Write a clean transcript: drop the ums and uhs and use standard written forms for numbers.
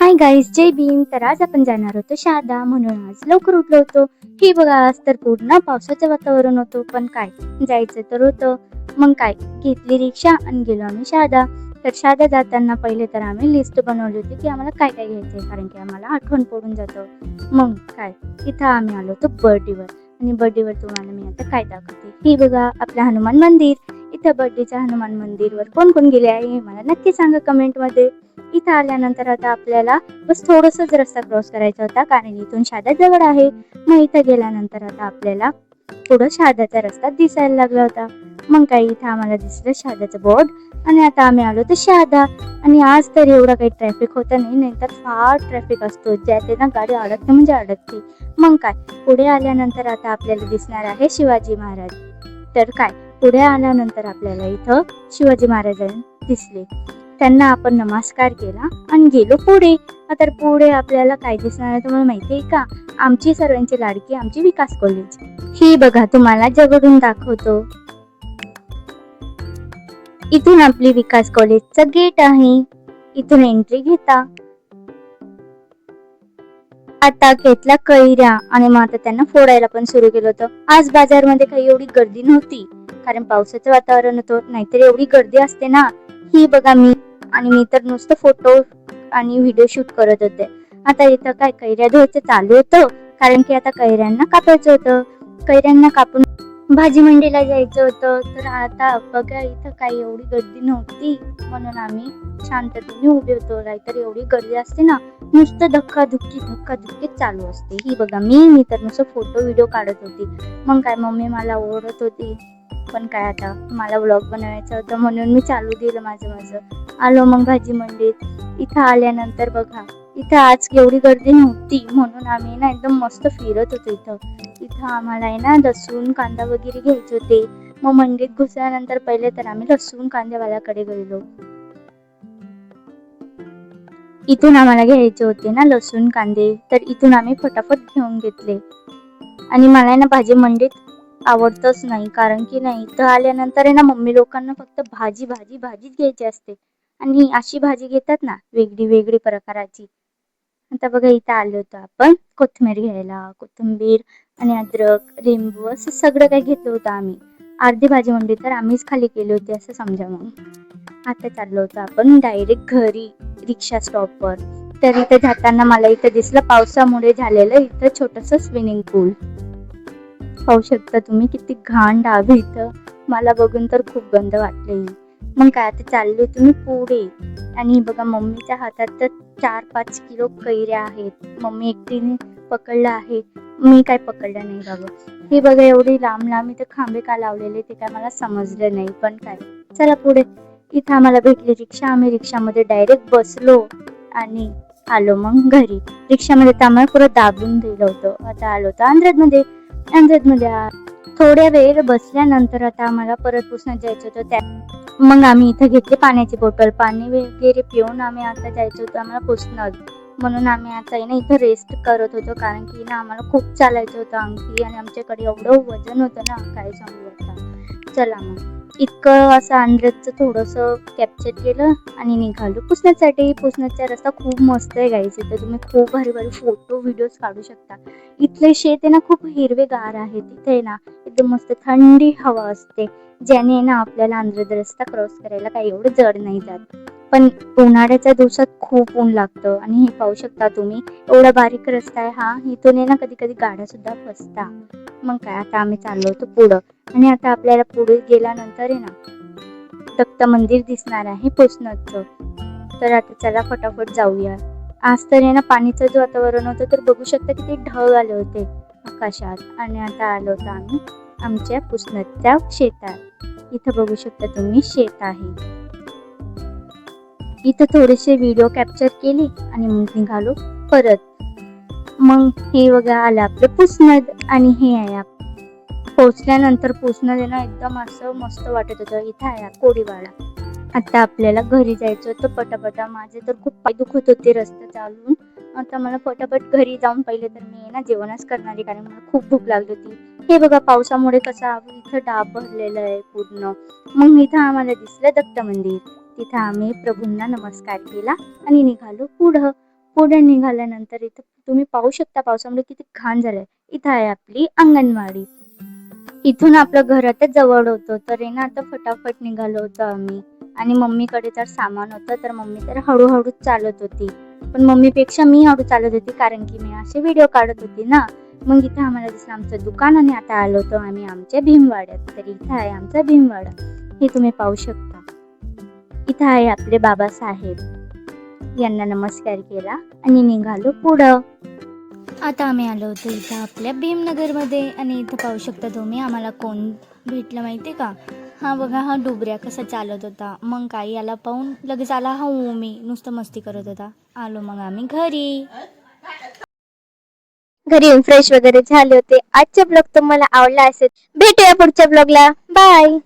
Hi guys, जय भीम. तर आज आपण जाणार होतो शहादा, म्हणून आज लवकर उठलो होतो. हे बघा, आज तर पूर्ण पावसाचं वातावरण होतं, पण काय जायचं तर होतं. मग काय घेतली रिक्षा आणि गेलो आम्ही शहादा. तर शहादा जाताना पहिले तर आम्ही लिस्ट बनवली होती की आम्हाला काय काय घ्यायचंय, कारण की आम्हाला आठवण पडून जातं. मग काय इथं आम्ही आलो होतो बर्डीवर, आणि बर्डीवर तुम्हाला मी आता काय दाखवते. हे बघा आपलं हनुमान मंदिर. इथं बर्डीच्या हनुमान मंदिरवर कोण कोण गेले आहे हे मला नक्की सांगा कमेंटमध्ये. इथं आल्यानंतर आता आपल्याला बस थोडंसंच रस्ता क्रॉस करायचा होता, कारण इथून शहादा जवळ आहे. मग इथं गेल्यानंतर आता आपल्याला पुढं शहादाचा रस्ता दिसायला लागला होता. मग काही इथं आम्हाला दिसलं शहादाचं बोर्ड, आणि आता आम्ही आलो तर शहादा. आणि आज तर एवढा काही ट्रॅफिक होता नाही तर फार ट्रॅफिक असतो, ज्यात ना गाडी अडकते म्हणजे अडकते. मग काय पुढे आल्यानंतर आता आपल्याला दिसणार आहे शिवाजी महाराज. तर काय पुढे आल्यानंतर आपल्याला इथं शिवाजी महाराज दिसले. त्यांना आपण नमस्कार केला आणि गेलो पुढे. तर पुढे आपल्याला काय दिसणार आहे तुम्हाला माहिती आहे का? आमची सर्वांची लाडकी आमची विकास कॉलेज. ही बघा तुम्हाला जवळून दाखवतो. इथून आपली विकास कॉलेजचं गेट आहे. इथून एंट्री घेता. आता घेतला कैऱ्या, आणि मग आता त्यांना फोडायला पण सुरू केलं होतं. आज बाजारमध्ये काही एवढी गर्दी नव्हती, कारण पावसाचं वातावरण होतं, नाहीतर एवढी गर्दी असते ना. ही बघा मी तर नुसतं फोटो आणि व्हिडिओ शूट करत होते. आता इथं काय कैऱ्या धुवायचं चालू होतं, कारण की आता कैऱ्यांना कापायचं होतं. कैऱ्यांना कापून भाजी मंडीला जायचं होतं. तर आता बघा इथं काही एवढी गर्दी नव्हती, म्हणून आम्ही शांततेने उभे होतो. नाहीतर एवढी गर्दी असते ना, नुसतं धक्काधुक्की चालू असते. ही बघा मी तर नुसतं फोटो व्हिडिओ काढत होती. मग काय मम्मी मला ओरडत होती, पण काय आता मला व्लॉग बनवायचा होता म्हणून मी चालू दिलं माझं. आलो मग भाजी मंडीत. इथं आल्यानंतर बघा इथं आज एवढी गर्दी नव्हती, म्हणून आम्ही ना एकदम मस्त फिरत होतो. इथं आम्हाला आहे ना लसूण कांदा वगैरे घ्यायचे होते. मग मंडीत घुसल्यानंतर पहिले तर आम्ही लसूण कांदेवाल्याकडे गेलो. इथून आम्हाला घ्यायचे होते ना लसूण कांदे, तर इथून आम्ही फटाफट घेऊन घेतले. आणि मला ना भाजी मंडीत आवडतच नाही, कारण की नाही इथं आल्यानंतर आहे ना मम्मी लोकांना फक्त भाजीच घ्यायची असते, आणि अशी भाजी घेतात ना वेगळी प्रकाराची. आता बघा इथं आलो होतो आपण कोथिंबीर घ्यायला. कोथिंबीर आणि अद्रक, लिंबू असं सगळं काही घेतलं होतं आम्ही. अर्धी भाजी मंडी तर आम्हीच खाली केली होती असं समजा. मग आता चाललो होतो आपण डायरेक्ट घरी रिक्षा स्टॉपवर. तर इथं जाताना मला इथं दिसलं पावसामुळे झालेलं इथं छोटस स्विमिंग पूल. पाहू शकता तुम्ही किती घाण डाग इथं. मला बघून तर खूप गंद वाटले. मग काय आता चाललो तुम्ही पुढे, आणि बघा मम्मीच्या हातात तर 4-5 किलो कैऱ्या आहेत. मम्मी एकटीने पकडलं आहे, मी काय पकडलं नाही बाबा. हे बघा एवढी लांब इथं खांबे का लावलेले ते काय मला समजलं नाही, पण काय चला पुढे. इथं आम्हाला भेटली रिक्षा. आम्ही रिक्षामध्ये डायरेक्ट बसलो आणि आलो मग घरी. रिक्षामध्ये तर आम्हाला पुरं दाबून दिलं होतं. आता आलो होतो अंधेरीमध्ये. थोड्या वेळ बसल्यानंतर आता आम्हाला परत पुसण्यात जायचं होतं. मग आम्ही इथं घेतली पाण्याची बॉटल. पाणी वगैरे पिऊन आम्ही आता जायचं होतं आम्हाला पुसण्यात. म्हणून आम्ही आता ना इथं रेस्ट करत होतो, कारण की ना आम्हाला खूप चालायचं होतं आणखी, आणि आमच्याकडे एवढं वजन होतं ना काय सांगू आता. चला मग इतकं असं अंधेरीचं थोडंसं कॅप्चर केलं आणि निघालो पुसण्यासाठी. पुसण्याचा रस्ता खूप मस्त आहे गाईस. इथं तुम्ही खूप भारी फोटो व्हिडिओज काढू शकता. इथले शेत आहे ना खूप हिरवेगार आहे. तिथे ना एकदम मस्त थंडी हवा असते, ज्याने ना आपल्याला अंधेरीचा रस्ता क्रॉस करायला काही एवढं जड नाही जात. पण उन्हाळ्याच्या दिवसात खूप ऊन लागतं, आणि हे पाहू शकता तुम्ही एवढा बारीक रस्ता आहे हा. इथून ना कधी गाड्या सुद्धा फसता. मग काय आता आम्ही चाललो होतो पुढं, आणि आता आपल्याला पुढे गेल्यानंतर आहे ना दत्त मंदिर दिसणार आहे पुसण्याचं. तर आता चला फटाफट जाऊया. आज तर आहे ना पाणीचं जे वातावरण होतं, तर बघू शकता किती ढग आले होते आकाशात. आणि आता आलो होतो आम्ही आमच्या पुसण्याच्या शेतात. इथं बघू शकता तुम्ही शेत आहे. इथं थोडेसे व्हिडिओ कॅप्चर केले आणि मग निघालो परत. मग हे बघा आलं आपलं पुसणं, आणि हे आहे पोचल्यानंतर पुसणं ना एकदम असं मस्त वाटत होतं. इथं आहे कोडीवाडा. आता आपल्याला घरी जायचं होतं पटापटा. माझे तर खूप पाय दुखत होते रस्ता चालून. आता मला पटापट घरी जाऊन पहिले तर मी ना जेवणच करणार आहे, कारण मला खूप भूक लागली होती. हे बघा पावसामुळे कसं इथं डाब भरलेलं आहे पूर्ण. मग इथं आम्हाला दिसलं दत्त मंदिर. तिथं आम्ही प्रभूंना नमस्कार केला आणि निघालो पुढं. पुढे निघाल्यानंतर इथं तुम्ही पाहू शकता पावसामुळे किती घाण झालंय. इथं आहे आपली अंगणवाडी. इथून आपलं घरातच जवळ होतं तर आहे ना, आता फटाफट निघालो होतो आम्ही. आणि मम्मीकडे तर सामान होतं तर मम्मी तर हळूहळू चालत होती. पण मम्मीपेक्षा मी हळू चालत होती कारण की मी असे व्हिडिओ काढत होती ना. मग इथं आम्हाला दिसलं आमचं दुकान आणि आता आलो होतो आम्ही आमच्या भीमवाड्यात. तर इथं आहे आमचा भीमवाडा. हे तुम्ही पाहू शकता. इथं आहे आपले बाबासाहेब. यांना नमस्कार केला आणि निघालो पुढं. आता आम्ही आलो होतो इथं आपल्या भीमनगरमध्ये आणि इथं पाहू शकता तुम्ही आम्हाला कोण भेटलं माहिती का? हा बघा, हा डुबऱ्या कसा चालत होता. मग काय याला पाहून लगेच आला हा मी नुसतं मस्ती करत होता. आलो मग आम्ही घरी. घरी येऊन फ्रेश वगैरे झाले होते. आजचा ब्लॉग तुम्हाला आवडला असेल. भेटूया पुढच्या ब्लॉगला. बाय.